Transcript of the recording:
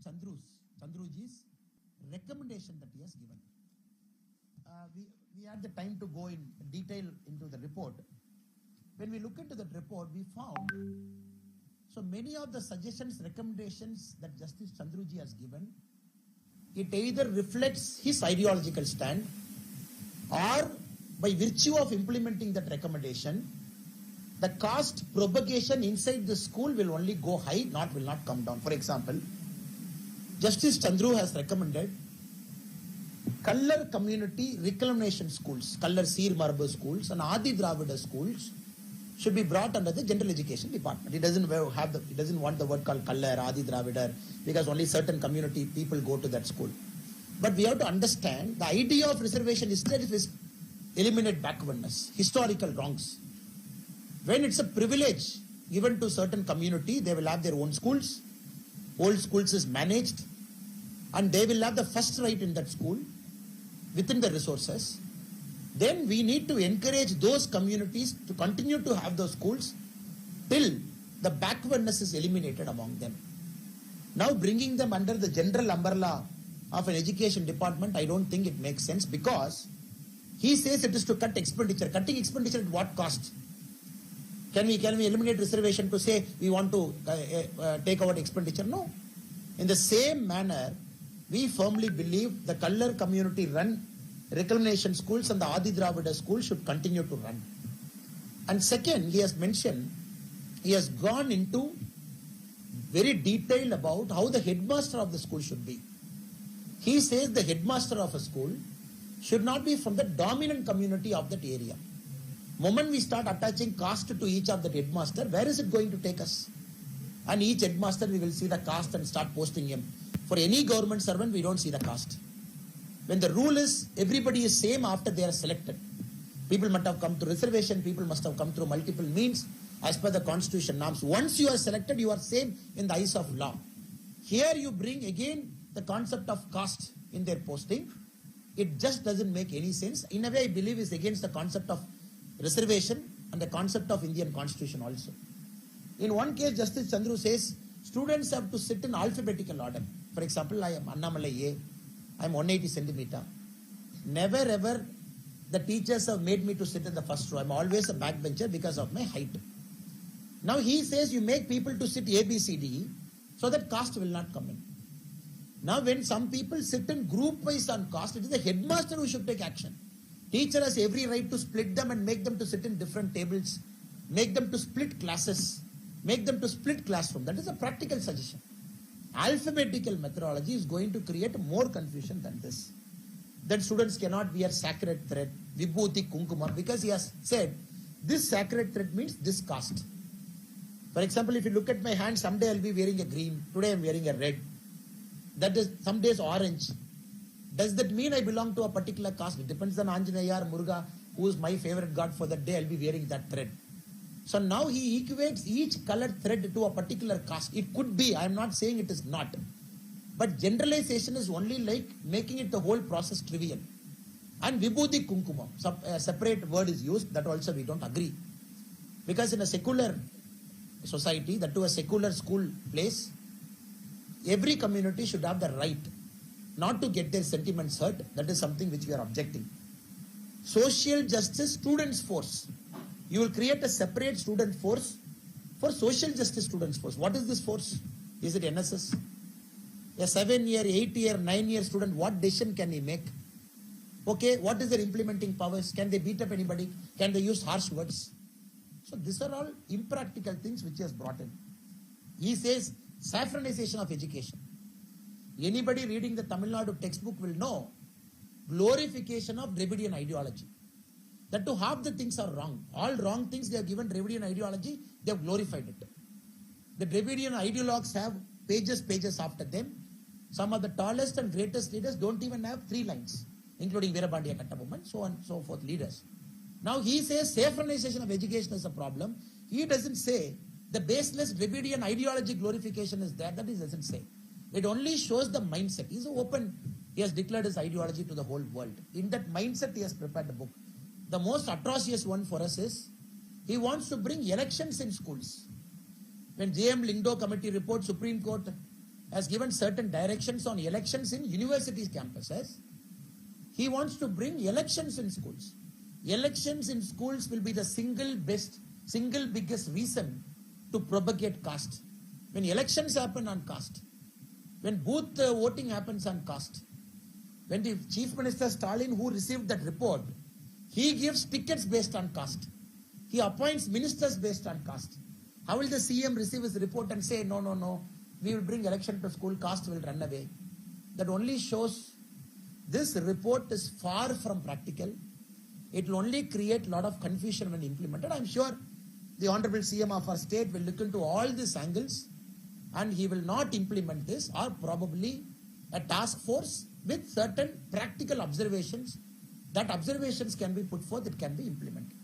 Chandruji's recommendation that he has given. We had the time to go in detail into the report. When we look into that report, we found so many of the suggestions, recommendations that Justice Chandruji has given, it either reflects his ideological stand or by virtue of implementing that recommendation, the caste propagation inside the school will only go high, will not come down. For example, Justice Chandru has recommended color community reclamation schools, color Seer Marbu schools and Adi Dravida schools should be brought under the general education department. It doesn't want the word called color, Adi Dravida, because only certain community people go to that school. But we have to understand the idea of reservation is that it is eliminate backwardness, historical wrongs. When it's a privilege given to certain community, they will have their own schools. Old schools is managed and they will have the first right in that school within the resources. Then we need to encourage those communities to continue to have those schools till the backwardness is eliminated among them. Now bringing them under the general umbrella of an education department, I don't think it makes sense, because he says it is to cut expenditure. Cutting expenditure at what cost? Can we eliminate reservation to say we want to take out expenditure? No. In the same manner, we firmly believe the color community run reclamation schools and the Adi Dravida schools should continue to run. And second, he has mentioned, he has gone into very detail about how the headmaster of the school should be. He says the headmaster of a school should not be from the dominant community of that area. Moment we start attaching caste to each of the headmaster, where is it going to take us? And each headmaster we will see the caste and start posting him. For any government servant, we don't see the caste. When the rule is everybody is same after they are selected. People must have come through reservation, people must have come through multiple means as per the constitution norms. Once you are selected, you are same in the eyes of law. Here you bring again the concept of caste in their posting. It just doesn't make any sense. In a way, I believe is against the concept of reservation and the concept of Indian constitution also. In one case, Justice Chandru says students have to sit in alphabetical order. For example, I am Annamalai A. I am 180 centimeter. Never ever the teachers have made me to sit in the first row. I am always a backbencher because of my height. Now he says you make people to sit A, B, C, D so that caste will not come in. Now when some people sit in group wise on caste, it is the headmaster who should take action. Teacher has every right to split them and make them to sit in different tables, make them to split classes, make them to split classroom. That is a practical suggestion. Alphabetical methodology is going to create more confusion than this. That students cannot wear sacred thread, vibhuti kunkuma, because he has said this sacred thread means this caste. For example, if you look at my hand, someday I will be wearing a green, today I am wearing a red. That is some days orange. Does that mean I belong to a particular caste? It depends on Anjaneya or Muruga, who is my favorite god for that day, I will be wearing that thread. So now he equates each colored thread to a particular caste. It could be, I am not saying it is not. But generalization is only like making it the whole process trivial. And vibhuti kunkuma, a separate word is used, that also we don't agree. Because in a secular society, that to a secular school place, every community should have the right not to get their sentiments hurt. That is something which we are objecting. Social justice students force. You will create a separate student force for social justice students force. What is this force? Is it NSS? A 7-year, 8-year, 9-year student, what decision can he make? Okay, what is their implementing powers? Can they beat up anybody? Can they use harsh words? So these are all impractical things which he has brought in. He says saffronization of education. Anybody reading the Tamil Nadu textbook will know glorification of Dravidian ideology. That to half the things are wrong. All wrong things they have given Dravidian ideology, they have glorified it. The Dravidian ideologues have pages after them. Some of the tallest and greatest leaders don't even have 3 lines, including Veerabandiya Kattabomman, so on and so forth leaders. Now he says saffronization of education is a problem. He doesn't say the baseless Dravidian ideology glorification is there. That he doesn't say. It only shows the mindset. He's open. He has declared his ideology to the whole world. In that mindset, he has prepared a book. The most atrocious one for us is he wants to bring elections in schools. When J.M. Lindo committee report, Supreme Court has given certain directions on elections in universities campuses. He wants to bring elections in schools. Elections in schools will be the single biggest reason to propagate caste. When elections happen on caste, when booth voting happens on caste, when the Chief Minister Stalin, who received that report, he gives tickets based on caste. He appoints ministers based on caste. How will the CM receive his report and say, no, we will bring election to school, caste will run away? That only shows this report is far from practical. It will only create a lot of confusion when implemented. I'm sure the Honorable CM of our state will look into all these angles and he will not implement this, or probably a task force with certain practical observations. That observations can be put forth, it can be implemented.